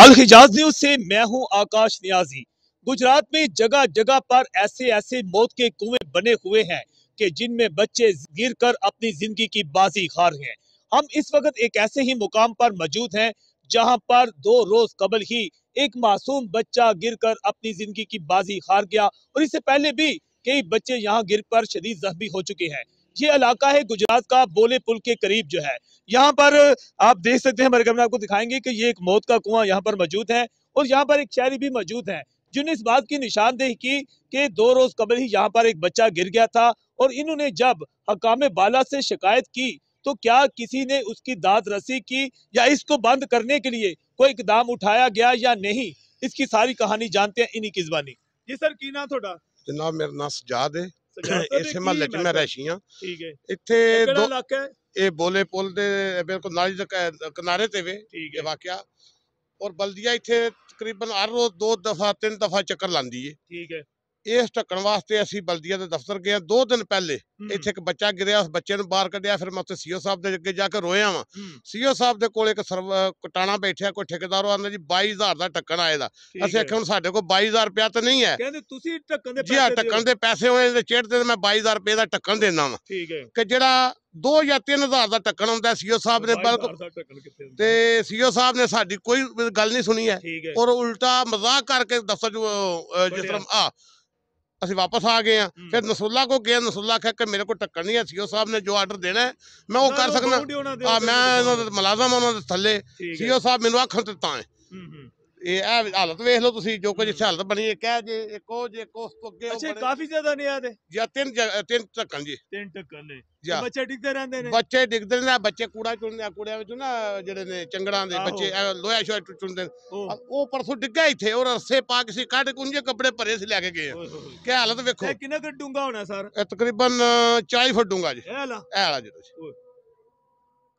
अल हिजाज news से मैं हूं आकाश नियाजी। गुजरात में जगह जगह पर ऐसे ऐसे मौत के कुएं बने हुए हैं कि जिनमें बच्चे गिरकर अपनी जिंदगी की बाजी हार रहे हैं। हम इस वक्त एक ऐसे ही मुकाम पर मौजूद हैं जहां पर 2 रोज कबल ही एक मासूम बच्चा गिरकर अपनी जिंदगी की बाजी हार गया और इससे पहले भी कई बच्चे यहां गिर पर शदीद जख्मी हो चुके हैं। ये इलाका है गुजरात का बोले पुल के करीब जो है। यहाँ पर आप देख सकते हैं, हमारे कैमरा आपको दिखाएंगे कि ये एक मौत का कुआं यहाँ पर मौजूद है और यहाँ पर एक शहरी भी मौजूद है जिन्होंने इस बात की निशानदेही की कि 2 रोज कबल ही यहाँ पर एक बच्चा गिर गया था और इन्होंने जब हकाम बाला से शिकायत की तो क्या किसी ने उसकी दाद रसी की या इसको बंद करने के लिए कोई इकदाम उठाया गया या नहीं, इसकी सारी कहानी जानते हैं इन्हीं की जुबानी। जी सर, की ना थोड़ा? जनाब मेरा नाम सजाद है। इस की महल्ले च मैं रैशी हाँ। ठीक है, इत्थे किहड़ा दो इलाका है? ये बोले पुल दे बिल्कुल नाली दे किनारे ते वे ठीक ये है, वाकया। और बल्दिया इत्थे तकरीबन हर रोज 2 दफा 3 दफा चक्कर लांदी है। ठीक है। इस ढक्कन वास्ते असी बल्दिया दे दफ्तर गए 2 दिन पहले। इत्थे एक बच्चा गिरिया, उस बच्चे नूं बाहर कढ़िया, फिर मैं उत्थे सीओ साहब दे अगे जाके रोया वां। सीओ साहब दे कोल एक कटाना बैठा, कोई ठेकेदार आंदा जी 22,000 दा ढक्कन आएदा। असीं आख्या हुण साडे कोल 22,000 रुपया तां नहीं है। कहंदे तुसीं ढक्कन दे जी हाँ, पैसे दिओ। ढक्कन दे पैसे होने दे चेड़ते मैं 22,000 रुपये दा ढक्कन देना वा ठीक है। कि जेड़ा 2 या 3,000 दा ढक्कन आउंदा सीओ साहब ने बिल्कुल 22,000 दा ढक्कन कित्थे हुंदा? ते सीओ साहब ने साडी कोई गल नहीं सुनी है ठीक है। और उल्टा मजाक करके दफ्तर जिस तरह ਅਸੀਂ वापस आ गए हैं। फिर नसुल्ला को गए, नसुल्ला कह के मेरे को ढक्कन नहीं है, सीओ साहब ने जो आर्डर देना है मैं वो कर सकना। मैं मुलाजम उन्होंने थले सीओ साहब मैनू आखन ते तां है। ये हालत वेख लो तुसी, जो कुछ इत्थे हालत बनी है कह जे एक ओ जे उस तो अगे अच्छा, काफी ज्यादा नहीं आते जी तीन ढक्कन जी। 3 ढक्कन ने जी हाँ। बच्चे डिगदे रहंदे ने। बच्चे डिगदे ने, बच्चे कूड़ा चुनदे, कूड़े विच ना जेड़े ने चंगड़ां दे बच्चे लोहा शोहा चुनदे। ओ परसों डिग्गा इत्थे और रस्से पा के सी कढ कुंजे कपड़े भरे सी लेके गए। क्या हालत वेखो। कितना क डूंगा होना सर? तकरीबन 40 फुट डूंगा जी। ए वाला जी।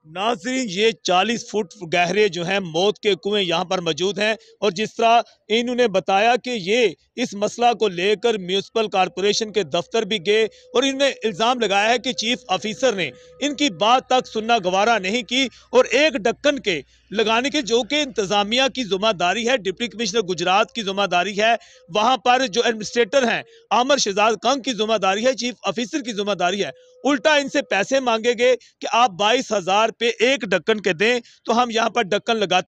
नाज़रीन, ये 40 फुट गहरे जो हैं मौत के कुएं यहाँ पर मौजूद हैं और जिस तरह इन्होंने बताया कि ये इस मसला को लेकर म्यूनिसिपल कॉरपोरेशन के दफ्तर भी गए और इन्होंने इल्ज़ाम लगाया है कि चीफ ऑफिसर ने इनकी बात तक सुनना गवारा नहीं की और एक ढक्कन के लगाने की जो कि इंतजामिया की जिम्मेदारी है, डिप्टी कमिश्नर गुजरात की जिम्मेदारी है, वहां पर जो एडमिनिस्ट्रेटर हैं आमर शहजाद कंग की जिम्मेदारी है, चीफ ऑफिसर की जिम्मेदारी है। उल्टा इनसे पैसे मांगे गए कि आप 22,000 पे एक ढक्कन के दें तो हम यहाँ पर ढक्कन लगाते